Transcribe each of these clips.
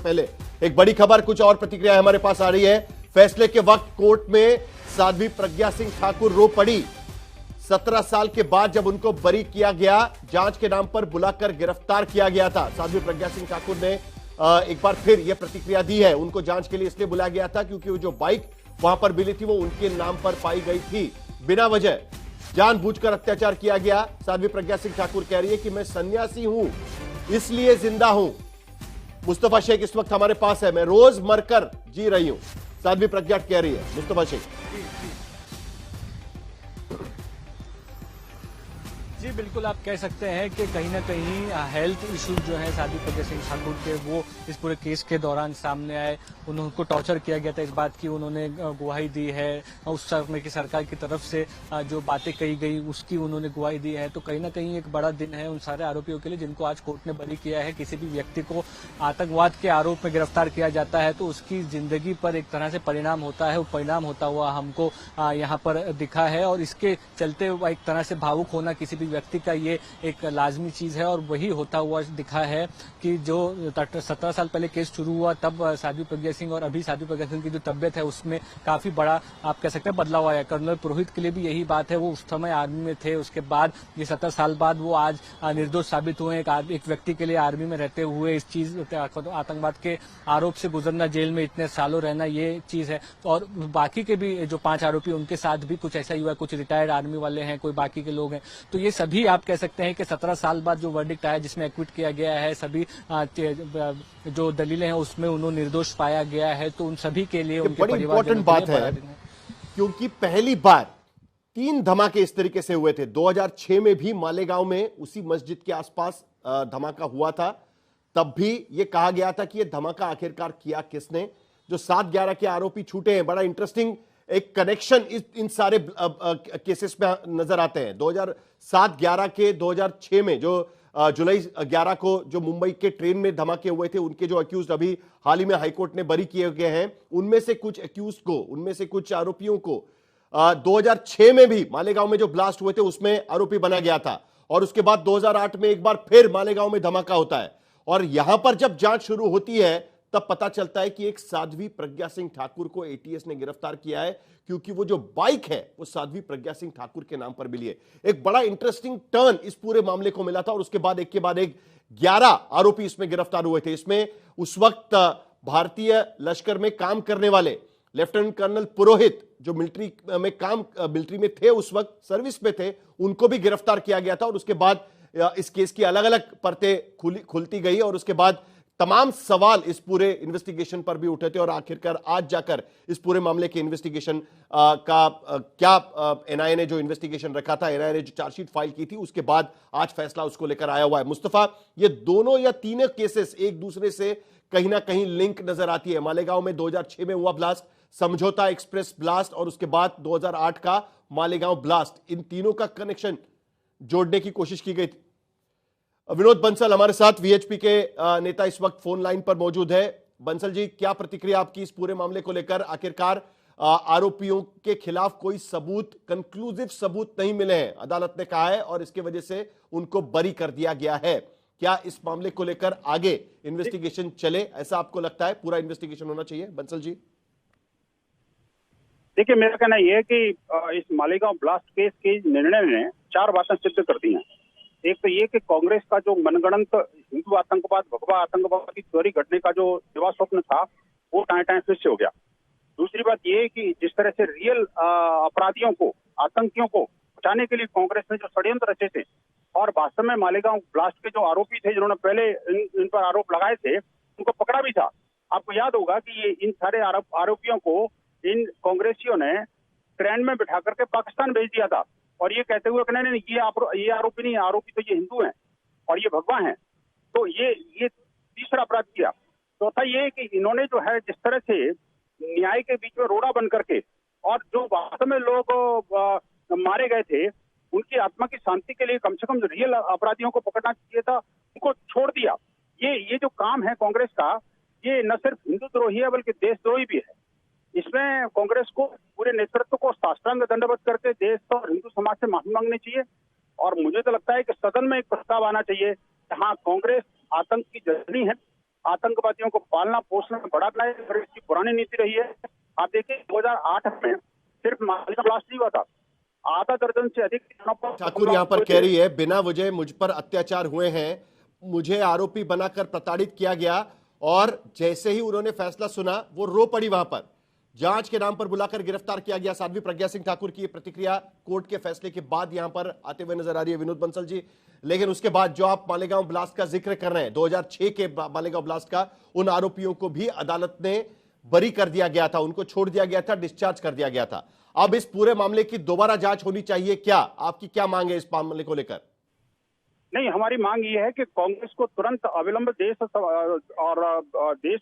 पहले एक बड़ी खबर, कुछ और प्रतिक्रिया हमारे पास आ रही है। फैसले के वक्त कोर्ट में साध्वी प्रज्ञा सिंह ठाकुर रो पड़ी। 17 साल के बाद जब उनको बरी किया गया, जांच के नाम पर बुलाकर गिरफ्तार किया गया था। साध्वी प्रज्ञा सिंह ठाकुर ने एक बार फिर यह प्रतिक्रिया दी है। उनको जांच के लिए इसलिए बुलाया गया था क्योंकि वो जो बाइक वहां पर मिली थी वो उनके नाम पर पाई गई थी। बिना वजह जानबूझकर अत्याचार किया गया। साध्वी प्रज्ञा सिंह ठाकुर कह रही है कि मैं सन्यासी हूं, इसलिए जिंदा हूं। मुस्तफा शेख इस वक्त हमारे पास है। मैं रोज मरकर जी रही हूं, साध्वी प्रज्ञा कह रही है। मुस्तफा शेख जी बिल्कुल, आप कह सकते हैं कि कहीं ना कहीं हेल्थ इश्यूज जो है साध्वी प्रज्ञा सिंह ठाकुर के, वो इस पूरे केस के दौरान सामने आए। उनको टॉर्चर किया गया था इस बात की उन्होंने गवाही दी है। उस समय की सरकार की तरफ से जो बातें कही गई उसकी उन्होंने गवाही दी है। तो कहीं ना कहीं एक बड़ा दिन है उन सारे आरोपियों के लिए जिनको आज कोर्ट ने बरी किया है। किसी भी व्यक्ति को आतंकवाद के आरोप में गिरफ्तार किया जाता है तो उसकी जिंदगी पर एक तरह से परिणाम होता है। वो परिणाम होता हुआ हमको यहाँ पर दिखा है और इसके चलते एक तरह से भावुक होना किसी भी व्यक्ति का ये एक लाजमी चीज है। और वही होता हुआ दिखा है कि जो 17 साल पहले केस शुरू हुआ तब साध्वी प्रज्ञा सिंह और अभी साध्वी प्रज्ञा सिंह की जो तबियत है उसमें काफी बड़ा आप कह सकते हैं बदलाव आया। कर्नल पुरोहित के लिए भी यही बात है, वो उस समय आर्मी में थे, उसके बाद ये 17 साल बाद वो आज निर्दोष साबित हुए। एक व्यक्ति के लिए आर्मी में रहते हुए इस चीज आतंकवाद के आरोप से गुजरना, जेल में इतने सालों रहना, ये चीज है। और बाकी के भी जो 5 आरोपी उनके साथ भी कुछ ऐसा ही हुआ। कुछ रिटायर्ड आर्मी वाले हैं, कोई बाकी के लोग हैं। तो ये सभी आप कह सकते हैं कि 17 साल बाद जो वर्डिक्ट आया जिसमें एक्विट किया गया है, सभी जो दलीलें हैं उसमें उन्होंने निर्दोष पाया गया है। तो उन सभी के लिए उनके बड़ी इंपॉर्टेंट बात है क्योंकि पहली बार 3 धमाके इस तरीके से हुए थे। 2006 में भी मालेगांव में उसी मस्जिद के आसपास धमाका हुआ था। तब भी यह कहा गया था कि यह धमाका आखिरकार किया किसने। जो 7/11 के आरोपी छूटे हैं, बड़ा इंटरेस्टिंग एक कनेक्शन इन सारे केसेस में नजर आते हैं। 2007-11 के 2006 में जो जुलाई 11 को जो मुंबई के ट्रेन में धमाके हुए थे, उनके जो अक्यूज अभी हाल ही में हाईकोर्ट ने बरी किए गए हैं, उनमें से कुछ अक्यूज को, उनमें से कुछ आरोपियों को 2006 में भी मालेगांव में जो ब्लास्ट हुए थे उसमें आरोपी बना गया था। और उसके बाद 2008 में एक बार फिर मालेगांव में धमाका होता है। और यहां पर जब जांच शुरू होती है तब पता चलता है कि एक साध्वी प्रज्ञा सिंह ठाकुर को एटीएस ने गिरफ्तार किया है क्योंकि वो जो बाइक है वो साध्वी प्रज्ञा सिंह ठाकुर के नाम पर मिली है। एक बड़ा इंटरेस्टिंग टर्न इस पूरे मामले को मिला था और उसके बाद एक के बाद एक 11 आरोपी इसमें गिरफ्तार हुए थे। इसमें उस वक्त भारतीय लश्कर में काम करने वाले लेफ्टिनेंट कर्नल पुरोहित, जो मिलिट्री में थे, उस वक्त सर्विस में थे, उनको भी गिरफ्तार किया गया था। और उसके बाद इस केस की अलग अलग परतें खुलती गई और उसके बाद तमाम सवाल इस पूरे इन्वेस्टिगेशन पर भी उठे थे। और आखिरकार आज जाकर इस पूरे मामले के इन्वेस्टिगेशन का क्या एनआईए ने जो इन्वेस्टिगेशन रखा था, एनआईए ने जो चार्जशीट फाइल की थी, उसके बाद आज फैसला उसको लेकर आया हुआ है। मुस्तफा, ये दोनों या तीनों केसेस एक दूसरे से कहीं ना कहीं लिंक नजर आती है। मालेगांव में 2006 में हुआ ब्लास्ट, समझौता एक्सप्रेस ब्लास्ट और उसके बाद 2008 का मालेगांव ब्लास्ट, इन तीनों का कनेक्शन जोड़ने की कोशिश की गई थी। विनोद बंसल हमारे साथ, वीएचपी के नेता, इस वक्त फोन लाइन पर मौजूद है। बंसल जी, क्या प्रतिक्रिया आपकी इस पूरे मामले को लेकर? आखिरकार आरोपियों के खिलाफ कोई सबूत, कंक्लूसिव सबूत नहीं मिले हैं, अदालत ने कहा है, और इसके वजह से उनको बरी कर दिया गया है। क्या इस मामले को लेकर आगे इन्वेस्टिगेशन चले, ऐसा आपको लगता है? पूरा इन्वेस्टिगेशन होना चाहिए, बंसल जी? देखिए, मेरा कहना यह है कि इस मालेगांव ब्लास्ट केस के निर्णय ने 4 बातें सिद्ध कर दी हैं। एक तो ये कि कांग्रेस का जो मनगढ़ंत हिंदू आतंकवाद, भगवा आतंकवाद की चोरी घटने का जो सेवा स्वप्न था, वो टाएं टाएं फिर से हो गया। दूसरी बात ये कि जिस तरह से रियल अपराधियों को, आतंकियों को बचाने के लिए कांग्रेस ने जो षड्यंत्र रचे थे, और वास्तव में मालेगांव ब्लास्ट के जो आरोपी थे जिन्होंने पहले इन पर आरोप लगाए थे, उनको पकड़ा भी था। आपको याद होगा कि ये इन सारे आरोपियों को इन कांग्रेसियों ने ट्रेन में बिठा करके पाकिस्तान भेज दिया था, और ये कहते हुए कि नहीं, ये आरोपी नहीं, आरोपी तो ये हिंदू हैं और ये भगवा हैं। तो ये तीसरा अपराध किया। चौथा ये कि इन्होंने जो है जिस तरह से न्याय के बीच में रोड़ा बन करके, और जो वास्तव में लोग मारे गए थे, उनकी आत्मा की शांति के लिए कम से कम जो रियल अपराधियों को पकड़ना चाहिए था, उनको छोड़ दिया। ये जो काम है कांग्रेस का, ये न सिर्फ हिंदू द्रोही है बल्कि देशद्रोही भी है। इसमें कांग्रेस को, पूरे नेतृत्व को साष्टांग दंडवत करके देश और हिंदू समाज से माफी मांगनी चाहिए। और मुझे तो लगता है कि सदन में एक प्रस्ताव आना चाहिए कि हाँ, कांग्रेस आतंक की जननी है, आतंकवादियों को पालना पोषना बढ़ाना है, इसकी पुरानी नीति रही है। आप देखिए 2008 में सिर्फ मालेगांव ब्लास्ट नहीं हुआ था, आधा दर्जन से अधिक ठाकुर यहाँ पर कह रही है बिना वजह मुझ पर अत्याचार हुए हैं, मुझे आरोपी बनाकर प्रताड़ित किया गया, और जैसे ही उन्होंने फैसला सुना वो रो पड़ी। वहां पर जांच के नाम पर बुलाकर गिरफ्तार किया गया। साध्वी प्रज्ञा सिंह ठाकुर की ये प्रतिक्रिया कोर्ट के फैसले के बाद यहां पर आते हुए नजर आ रही है विनोद बंसल जी। लेकिन उसके बाद जो आप मालेगांव ब्लास्ट का जिक्र कर रहे हैं, 2006 के मालेगांव ब्लास्ट का, उन आरोपियों को भी अदालत ने बरी कर दिया गया था, उनको छोड़ दिया गया था, डिस्चार्ज कर दिया गया था। अब इस पूरे मामले की दोबारा जांच होनी चाहिए क्या? आपकी क्या मांग है इस मामले को लेकर? नहीं, हमारी मांग ये है कि कांग्रेस को तुरंत अविलंब देश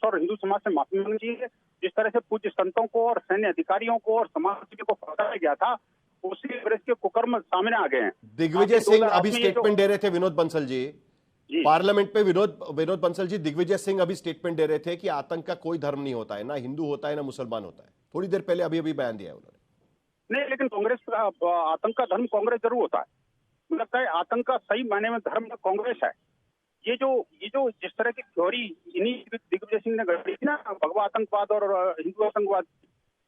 और हिंदू समाज से माफी मांगनी चाहिए। जिस तरह से पूज्य संतों को और सैन्य अधिकारियों को और समाज को फंसाया गया था, उसी वजह के कुकर्म सामने आ गए हैं। दिग्विजय सिंह अभी स्टेटमेंट दे रहे थे, विनोद बंसल जी पार्लियामेंट पे, विनोद बंसल जी, दिग्विजय सिंह अभी स्टेटमेंट दे रहे थे कि आतंक का कोई धर्म नहीं होता है, ना हिंदू होता है ना मुसलमान होता है। थोड़ी देर पहले अभी बयान दिया है उन्होंने। नहीं, लेकिन कांग्रेस का आतंक का धर्म कांग्रेस जरूर होता है। मुझे लगता है आतंक का सही मायने में धर्म कांग्रेस है। ये जो जिस तरह की थ्योरी इन्हीं दिग्विजय सिंह ने गढ़ी थी ना, भगवा आतंकवाद और हिंदू आतंकवाद,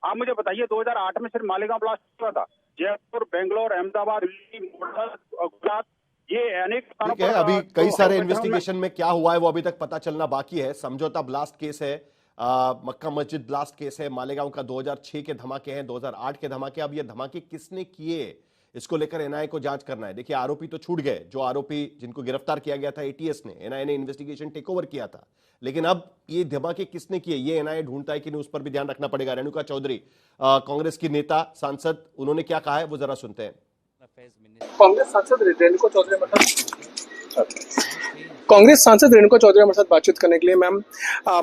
आप मुझे बताइए 2008 में सिर्फ मालेगांव ब्लास्ट हुआ था, जयपुर, बेंगलोर, अहमदाबाद, दिल्ली, गुजरात, ये अनेक स्थानों पर अभी कई सारे इन्वेस्टिगेशन में क्या हुआ है वो अभी तक पता चलना बाकी है। समझौता ब्लास्ट केस है, मक्का मस्जिद ब्लास्ट केस है, मालेगांव का 2006 के धमाके हैं, 2008 के धमाके। अब ये धमाके किसने किए, इसको लेकर एनआईए को जांच करना है। देखिए आरोपी तो छूट गए, जो आरोपी जिनको गिरफ्तार किया गया था एटीएस ने, एनआईए ने इन्वेस्टिगेशन टेक ओवर किया था, लेकिन अब ये धमाके किसने किए ये एनआईए ढूंढता है कि नहीं, उस पर भी ध्यान रखना पड़ेगा। रेणुका चौधरी कांग्रेस की नेता सांसद, उन्होंने क्या कहा है वो जरा सुनते हैं। कांग्रेस सांसद रेणुका चौधरी हमारे साथ बातचीत करने के लिए। मैम,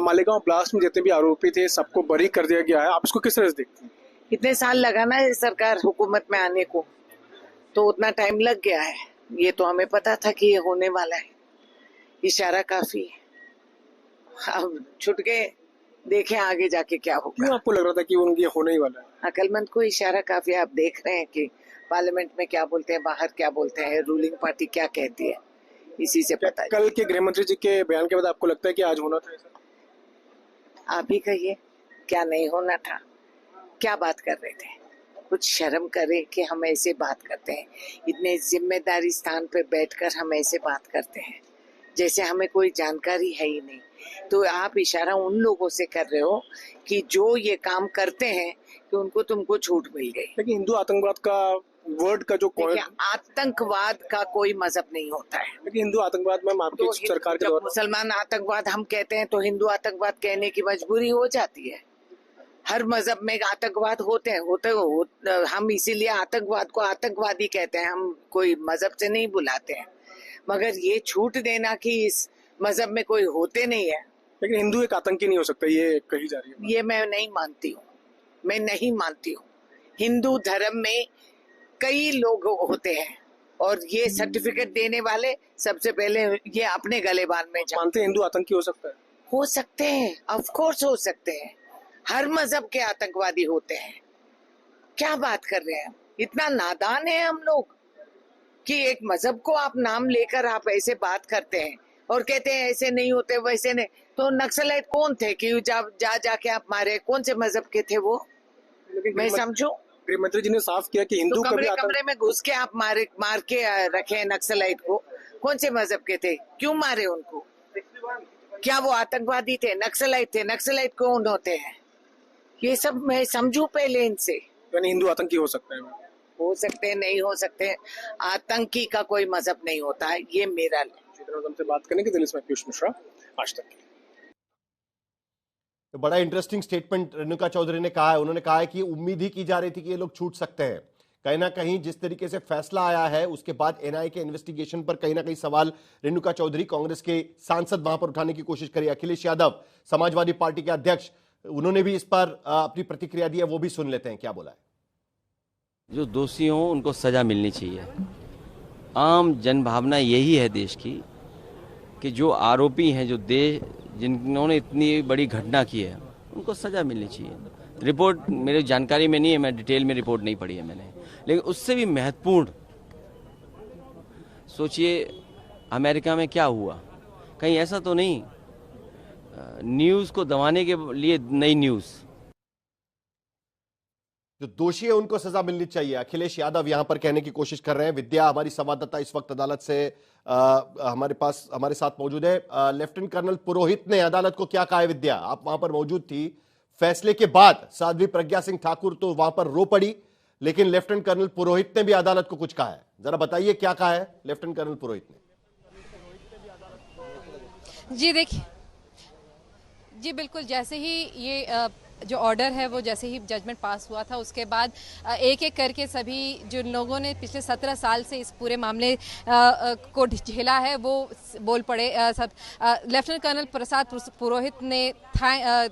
मालेगांव ब्लास्ट में जितने भी आरोपी थे सबको बरी कर दिया गया है, आप इसको किस तरह से देखते हैं? इतने साल लगा ना सरकार हुकूमत में आने को, तो उतना टाइम लग गया है। ये तो हमें पता था कि ये होने वाला है, इशारा काफी है। अब छुट गए, देखें आगे जाके क्या होगा। क्यों आपको लग रहा था कि उनकी होने ही वाला है? अकलमंद को इशारा काफी है। आप देख रहे हैं कि पार्लियामेंट में क्या बोलते हैं, बाहर क्या बोलते हैं, रूलिंग पार्टी क्या कहती है, इसी से पता है। कल के गृह मंत्री जी के बयान के बाद आपको लगता है कि आज होना था ऐसा? आप ही कहिए, क्या नहीं होना था? क्या बात कर रहे थे? कुछ शर्म करे कि हम ऐसे बात करते हैं, इतने जिम्मेदारी स्थान पे बैठकर हम ऐसे बात करते हैं जैसे हमें कोई जानकारी है ही नहीं। तो आप इशारा उन लोगों से कर रहे हो कि जो ये काम करते हैं कि उनको तुमको छूट मिल गई। लेकिन हिंदू आतंकवाद का वर्ड का जो आतंकवाद का कोई मजहब नहीं होता है। लेकिन हिंदू आतंकवाद में आपकी तो सरकार के मुसलमान आतंकवाद हम कहते हैं तो हिंदू आतंकवाद कहने की मजबूरी हो जाती है। हर मजहब में आतंकवाद होते हैं, हम इसीलिए आतंकवाद को आतंकवादी कहते हैं, हम कोई मजहब से नहीं बुलाते हैं। मगर ये छूट देना कि इस मजहब में कोई होते नहीं है। लेकिन हिंदू एक आतंकी नहीं हो सकता, ये कही जा रही है। ये मैं नहीं मानती हूँ, मैं नहीं मानती हूँ। हिंदू धर्म में कई लोग होते हैं और ये सर्टिफिकेट देने वाले सबसे पहले ये अपने गले बांध में मानते हिंदू आतंकी हो सकता है? हो सकते हैं, ऑफ कोर्स हो सकते हैं। हर मजहब के आतंकवादी होते हैं। क्या बात कर रहे हैं? इतना नादान है हम लोग कि एक मजहब को आप नाम लेकर आप ऐसे बात करते हैं और कहते हैं ऐसे नहीं होते वैसे नहीं। तो नक्सलाइट कौन थे कि जाके आप मारे? कौन से मजहब के थे वो? मैं समझू। गृह मंत्री जी ने साफ किया कि हिंदू तो कमरे में घुस के आप मार के रखे नक्सलाइट को। कौन से मजहब के थे? क्यों मारे उनको? क्या वो आतंकवादी थे? नक्सलाइट थे? नक्सलाइट कौन होते हैं? ये सब मैं समझू पहले इनसे। यानी हिंदू आतंकी हो सकते हैं? हो सकते हैं, नहीं हो सकते। आतंकी का कोई मजहब नहीं होता है, ये मेरा। हमसे बात करने के दिल्ली से पीयूष मिश्रा, आज तक। तो बड़ा इंटरेस्टिंग स्टेटमेंट रेणुका चौधरी ने कहा है। उन्होंने कहा है कि उम्मीद ही की जा रही थी कि ये लोग छूट सकते हैं। कहीं ना कहीं जिस तरीके से फैसला आया है उसके बाद एनआईए के इन्वेस्टिगेशन पर कहीं ना कहीं सवाल रेणुका चौधरी, कांग्रेस के सांसद, वहां पर उठाने की कोशिश करी। अखिलेश यादव, समाजवादी पार्टी के अध्यक्ष, उन्होंने भी इस पर अपनी प्रतिक्रिया दी है, वो भी सुन लेते हैं क्या बोला है। जो दोषी हों उनको सजा मिलनी चाहिए। आम जनभावना यही है देश की कि जो आरोपी हैं, जो जिन्होंने इतनी बड़ी घटना की है, उनको सजा मिलनी चाहिए। रिपोर्ट मेरी जानकारी में नहीं है, मैं डिटेल में रिपोर्ट नहीं पढ़ी है मैंने, लेकिन उससे भी महत्वपूर्ण सोचिए अमेरिका में क्या हुआ। कहीं ऐसा तो नहीं न्यूज़ को दबाने के लिए नई न्यूज़। जो दोषी है उनको सजा मिलनी चाहिए, अखिलेश यादव यहां पर कहने की कोशिश कर रहे हैं। विद्या हमारी संवाददाता इस वक्त अदालत से हमारे साथ मौजूद है। लेफ्टिनेंट कर्नल पुरोहित ने अदालत को क्या कहा है? विद्या, आप वहां पर मौजूद थी। फैसले के बाद साध्वी प्रज्ञा सिंह ठाकुर तो वहां पर रो पड़ी, लेकिन लेफ्टिनेंट कर्नल पुरोहित ने भी अदालत को कुछ कहा है। जरा बताइए क्या कहा है लेफ्टिनेंट कर्नल पुरोहित ने। जी देखिए, जी बिल्कुल, जैसे ही ये जो ऑर्डर है वो जैसे ही जजमेंट पास हुआ था उसके बाद एक एक करके सभी जो लोगों ने पिछले 17 साल से इस पूरे मामले को झेला है वो बोल पड़े। सब लेफ्टिनेंट कर्नल प्रसाद पुरोहित ने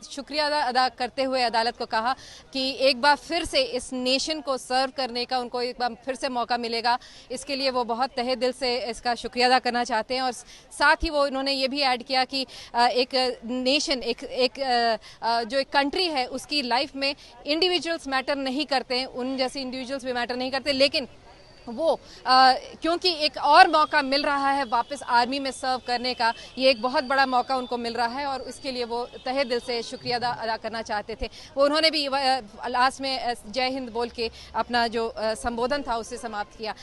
शुक्रिया अदा करते हुए अदालत को कहा कि एक बार फिर से इस नेशन को सर्व करने का उनको एक बार फिर से मौका मिलेगा। इसके लिए वो बहुत तहे दिल से इसका शुक्रिया अदा करना चाहते हैं। और साथ ही वो उन्होंने ये भी ऐड किया कि एक नेशन जो एक कंट्री है उसकी लाइफ में इंडिविजुअल्स मैटर नहीं करते हैं, उन जैसे इंडिविजुअल्स भी मैटर नहीं करते, लेकिन वो क्योंकि एक और मौका मिल रहा है वापस आर्मी में सर्व करने का, ये एक बहुत बड़ा मौका उनको मिल रहा है और इसके लिए वो तहे दिल से शुक्रिया अदा करना चाहते थे। वो उन्होंने भी लास्ट में जय हिंद बोल के अपना जो संबोधन था उसे समाप्त किया।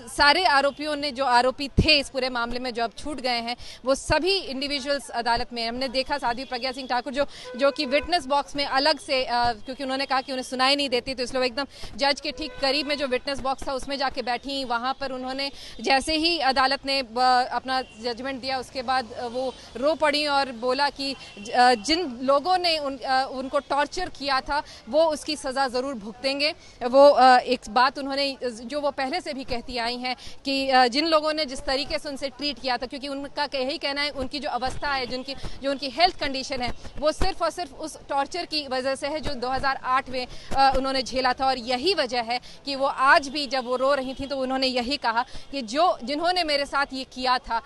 सारे आरोपियों ने, जो आरोपी थे इस पूरे मामले में जो अब छूट गए हैं, वो सभी इंडिविजुअल्स अदालत में, हमने देखा साध्वी प्रज्ञा सिंह ठाकुर जो कि विटनेस बॉक्स में अलग से, क्योंकि उन्होंने कहा कि उन्हें सुनाई नहीं देती, तो इसलिए वो एकदम जज के ठीक करीब में जो विटनेस बॉक्स था उसमें जाके बैठी। वहां पर उन्होंने जैसे ही अदालत ने अपना जजमेंट दिया उसके बाद वो रो पड़ी और बोला कि जिन लोगों ने उनको टॉर्चर किया था वो उसकी सजा जरूर भुगतेंगे। वो एक बात उन्होंने जो वो पहले से भी कहती आई हैं कि जिन लोगों ने जिस तरीके से उनसे ट्रीट किया था, क्योंकि उनका यही कहना है उनकी जो अवस्था है, जो उनकी हेल्थ कंडीशन है, वो सिर्फ और सिर्फ उस टॉर्चर की वजह से है जो 2008 में उन्होंने झेला था। और यही वजह है कि वो आज भी जब वो रो रही थी तो उन्होंने यही कहा कि जिन्होंने मेरे साथ ये किया था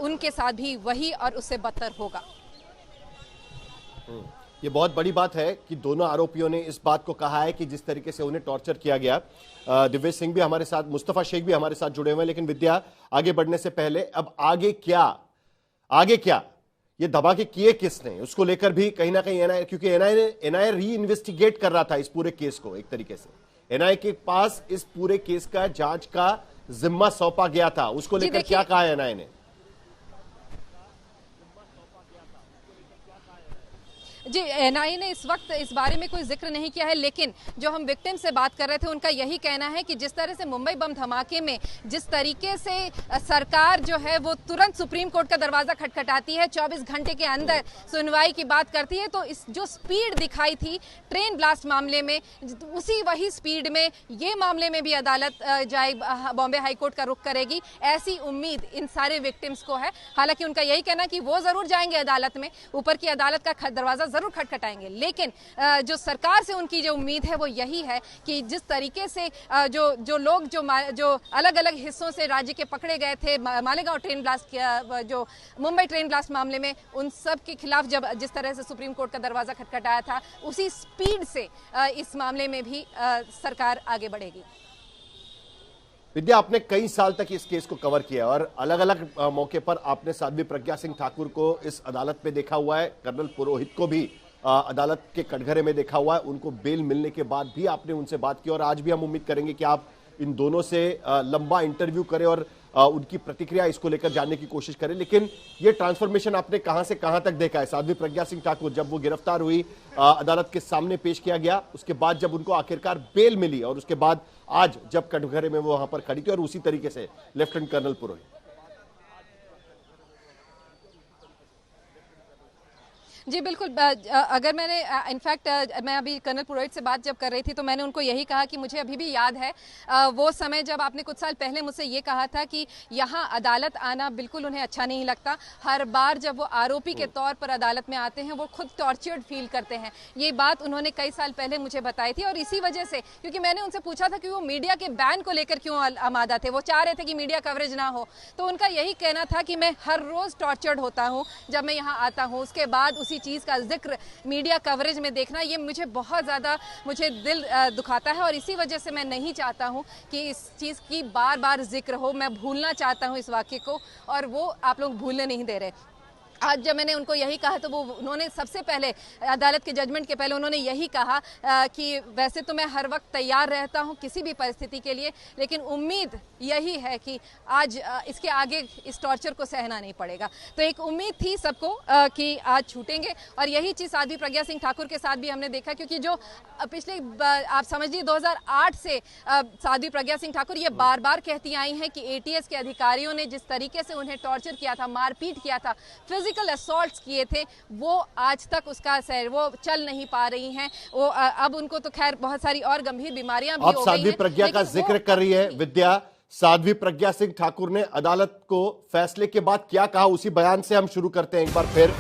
उनके साथ भी वही और उससे बदतर होगा। ये बहुत बड़ी बात है कि दोनों आरोपियों ने इस बात को कहा है कि जिस तरीके से उन्हें टॉर्चर किया गया। दिव्य सिंह भी हमारे साथ, मुस्तफा शेख भी हमारे साथ जुड़े हुए हैं। लेकिन विद्या, आगे बढ़ने से पहले अब आगे क्या ये धमाके किए किसने, उसको लेकर भी कहीं ना कहीं एनआईए, क्योंकि एनआईए री इन्वेस्टिगेट कर रहा था इस पूरे केस को। एक तरीके से एनआईए के पास इस पूरे केस का जांच का जिम्मा सौंपा गया था, उसको लेकर क्या कहा है एनआईए ने? जी, एनआईए ने इस वक्त इस बारे में कोई जिक्र नहीं किया है, लेकिन जो हम विक्टिम से बात कर रहे थे उनका यही कहना है कि जिस तरह से मुंबई बम धमाके में जिस तरीके से सरकार जो है वो तुरंत सुप्रीम कोर्ट का दरवाजा खटखटाती है, 24 घंटे के अंदर सुनवाई की बात करती है, तो इस जो स्पीड दिखाई थी ट्रेन ब्लास्ट मामले में, वही स्पीड में ये मामले में भी अदालत बॉम्बे हाईकोर्ट का रुख करेगी, ऐसी उम्मीद इन सारे विक्टिम्स को है। हालांकि उनका यही कहना कि वो जरूर जाएंगे अदालत में, ऊपर की अदालत का दरवाजा जरूर खटखटाएंगे, लेकिन जो सरकार से उनकी जो उम्मीद है वो यही है कि जिस तरीके से जो लोग जो अलग अलग हिस्सों से राज्य के पकड़े गए थे मालेगांव ट्रेन ब्लास्ट, जो मुंबई ट्रेन ब्लास्ट मामले में, उन सब के खिलाफ जब जिस तरह से सुप्रीम कोर्ट का दरवाजा खटखटाया था, उसी स्पीड से इस मामले में भी सरकार आगे बढ़ेगी। विद्या, आपने कई साल तक इस केस को कवर किया और अलग अलग मौके पर आपने साध्वी प्रज्ञा सिंह ठाकुर को इस अदालत में देखा हुआ है, कर्नल पुरोहित को भी अदालत के कटघरे में देखा हुआ है। उनको बेल मिलने के बाद भी आपने उनसे बात की और आज भी हम उम्मीद करेंगे कि आप इन दोनों से लंबा इंटरव्यू करें और उनकी प्रतिक्रिया इसको लेकर जानने की कोशिश करें। लेकिन ये ट्रांसफॉर्मेशन आपने कहां से कहां तक देखा है? साध्वी प्रज्ञा सिंह ठाकुर जब वो गिरफ्तार हुई, अदालत के सामने पेश किया गया, उसके बाद जब उनको आखिरकार बेल मिली और उसके बाद आज जब कटघरे में वो वहां पर खड़ी थी, और उसी तरीके से लेफ्टिनेंट कर्नल पुरोहित। जी बिल्कुल, अगर मैंने इनफैक्ट मैं अभी कर्नल पुरोहित से बात जब कर रही थी तो मैंने उनको यही कहा कि मुझे अभी भी याद है वो समय जब आपने कुछ साल पहले मुझसे ये कहा था कि यहाँ अदालत आना बिल्कुल उन्हें अच्छा नहीं लगता, हर बार जब वो आरोपी के तौर पर अदालत में आते हैं वो खुद टॉर्चर्ड फील करते हैं। ये बात उन्होंने कई साल पहले मुझे बताई थी और इसी वजह से, क्योंकि मैंने उनसे पूछा था कि वो मीडिया के बैन को लेकर क्यों आमादा थे, वो चाह रहे थे कि मीडिया कवरेज ना हो, तो उनका यही कहना था कि मैं हर रोज टॉर्चर्ड होता हूँ जब मैं यहाँ आता हूँ, उसके बाद उसी चीज़ का जिक्र मीडिया कवरेज में देखना ये मुझे बहुत ज़्यादा दिल दुखाता है और इसी वजह से मैं नहीं चाहता हूँ कि इस चीज़ की बार बार जिक्र हो। मैं भूलना चाहता हूँ इस वाक्य को और वो आप लोग भूलने नहीं दे रहे। आज जब मैंने उनको यही कहा तो वो उन्होंने सबसे पहले अदालत के जजमेंट के पहले उन्होंने यही कहा कि वैसे तो मैं हर वक्त तैयार रहता हूं किसी भी परिस्थिति के लिए, लेकिन उम्मीद यही है कि आज इसके आगे इस टॉर्चर को सहना नहीं पड़ेगा। तो एक उम्मीद थी सबको कि आज छूटेंगे, और यही चीज़ साध्वी प्रज्ञा सिंह ठाकुर के साथ भी हमने देखा, क्योंकि जो पिछले आप समझिए 2008 से साध्वी प्रज्ञा सिंह ठाकुर ये बार बार कहती आई हैं कि एटीएस के अधिकारियों ने जिस तरीके से उन्हें टॉर्चर किया था, मारपीट किया था, फिजिकल असॉल्ट्स किए थे, वो आज तक उसका असर वो चल नहीं पा रही हैं। वो अब उनको तो खैर बहुत सारी और गंभीर बीमारियां भी हो गई हैं। साध्वी प्रज्ञा का जिक्र कर रही है विद्या, साध्वी प्रज्ञा सिंह ठाकुर ने अदालत को फैसले के बाद क्या कहा, उसी बयान से हम शुरू करते हैं एक बार फिर।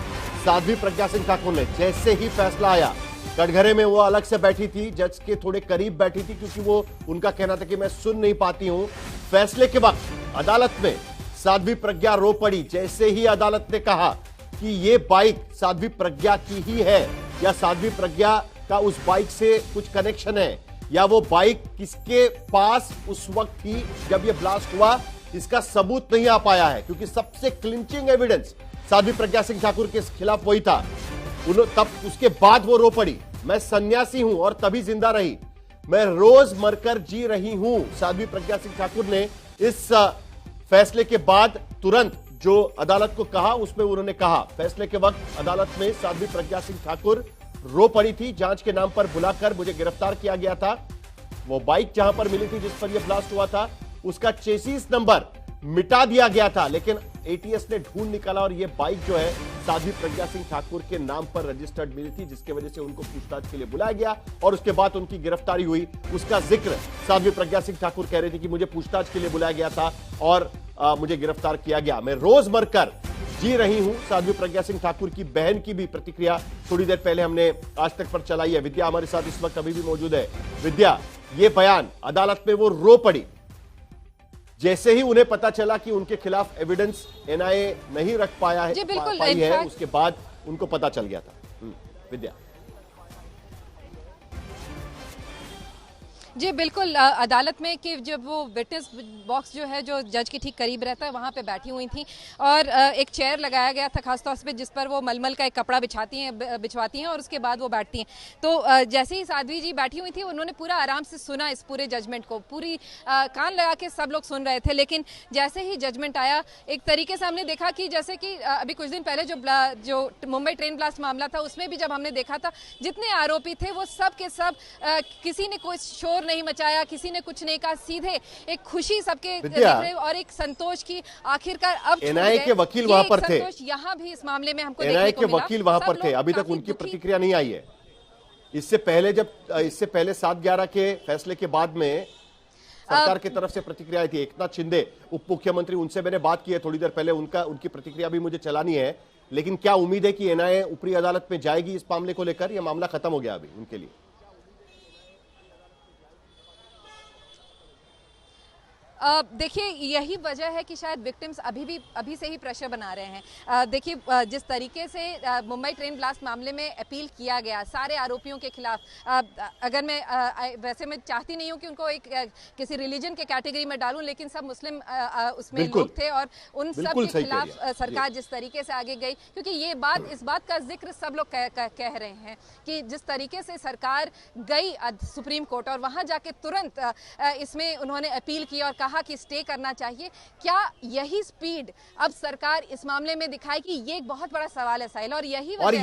साध्वी प्रज्ञा सिंह ठाकुर ने जैसे ही फैसला आया, कटघरे में वो अलग से बैठी थी, जज के थोड़े करीब बैठी थी, क्योंकि वो उनका कहना था कि मैं सुन नहीं पाती हूं। फैसले के वक्त अदालत में साध्वी प्रज्ञा रो पड़ी। जैसे ही अदालत ने कहा कि ये बाइक साध्वी प्रज्ञा की ही है, या साध्वी प्रज्ञा का उस बाइक से कुछ कनेक्शन है, या वो बाइक किसके पास उस वक्त थी जब ये ब्लास्ट हुआ, इसका सबूत नहीं आ पाया है, क्योंकि सबसे क्लिंचिंग एविडेंस साध्वी प्रज्ञा सिंह ठाकुर के खिलाफ वही था। तब उसके बाद वो रो पड़ी, मैं सन्यासी हूं और तभी जिंदा रही, मैं रोज मरकर जी रही हूं। साध्वी प्रज्ञा सिंह ठाकुर ने इस फैसले के बाद तुरंत जो अदालत को कहा, उसमें उन्होंने कहा, फैसले के वक्त अदालत में साध्वी प्रज्ञा सिंह ठाकुर रो पड़ी थी। जांच के नाम पर बुलाकर मुझे गिरफ्तार किया गया था। वो बाइक जहां पर मिली थी जिस पर यह ब्लास्ट हुआ था, उसका चेसिस नंबर मिटा दिया गया था, लेकिन एटीएस ने ढूंढ निकाला और ये बाइक जो है साध्वी प्रज्ञा सिंह ठाकुर के नाम पर रजिस्टर्ड मिली थी, जिसके वजह से उनको पूछताछ के लिए बुलाया गया और उसके बाद उनकी गिरफ्तारी हुई। उसका जिक्र साध्वी प्रज्ञा सिंह ठाकुर कह रही थी कि मुझे पूछताछ के लिए बुलाया गया था और मुझे गिरफ्तार किया गया, मैं रोज मरकर जी रही हूं। साध्वी प्रज्ञा सिंह ठाकुर की बहन की भी प्रतिक्रिया थोड़ी देर पहले हमने आज तक पर चलाई है। विद्या हमारे साथ इस वक्त अभी भी मौजूद है। विद्या, ये बयान अदालत में वो रो पड़ी, जैसे ही उन्हें पता चला कि उनके खिलाफ एविडेंस एनआईए नहीं रख पाया है, पाई है, उसके बाद उनको पता चल गया था। विद्या जी बिल्कुल, अदालत में कि जब वो विटनेस बॉक्स जो है जो जज के ठीक करीब रहता है वहाँ पे बैठी हुई थी, और एक चेयर लगाया गया था खासतौर से जिस पर वो मलमल का एक कपड़ा बिछवाती हैं और उसके बाद वो बैठती हैं। तो जैसे ही साध्वी जी बैठी हुई थी, उन्होंने पूरा आराम से सुना इस पूरे जजमेंट को, पूरी कान लगा के सब लोग सुन रहे थे। लेकिन जैसे ही जजमेंट आया, एक तरीके से हमने देखा कि जैसे कि अभी कुछ दिन पहले जो मुंबई ट्रेन ब्लास्ट मामला था, उसमें भी जब हमने देखा था, जितने आरोपी थे वो सब के सब, किसी ने कोई शोर नहीं मचाया, किसी ने कुछ नहीं कहा, सीधे एक खुशी सबके और एक संतोष की आखिरकार अब एनआईए के वकील वहां पर थे। यहाँ भी इस मामले में हमको एनआईए के वकील वहां पर थे, अभी तक उनकी प्रतिक्रिया नहीं आई है। इससे पहले 7/11 के फैसले के बाद में सरकार की तरफ से प्रतिक्रिया आई थी। एकनाथ शिंदे उप मुख्यमंत्री, उनसे मैंने बात की है थोड़ी देर पहले, उनकी प्रतिक्रिया भी मुझे चलानी है। लेकिन क्या उम्मीद है कि एनआईए ऊपरी अदालत में जाएगी इस मामले को लेकर, यह मामला खत्म हो गया अभी उनके लिए? देखिए, यही वजह है कि शायद विक्टिम्स अभी से ही प्रेशर बना रहे हैं। देखिए, जिस तरीके से मुंबई ट्रेन ब्लास्ट मामले में अपील किया गया सारे आरोपियों के खिलाफ, अगर मैं वैसे मैं चाहती नहीं हूं कि उनको एक किसी रिलीजन के कैटेगरी में डालूं, लेकिन सब मुस्लिम उसमें लोग थे और उन सब के खिलाफ सरकार जिस तरीके से आगे गई, क्योंकि ये बात, इस बात का जिक्र सब लोग कह रहे हैं कि जिस तरीके से सरकार गई सुप्रीम कोर्ट और वहां जाके तुरंत इसमें उन्होंने अपील की और कहा कि स्टे करना चाहिए। क्या यही स्पीड अब सरकार इस मामले में दिखाएगी? ये एक बहुत बड़ा सवाल है साहिल, और यही सवाल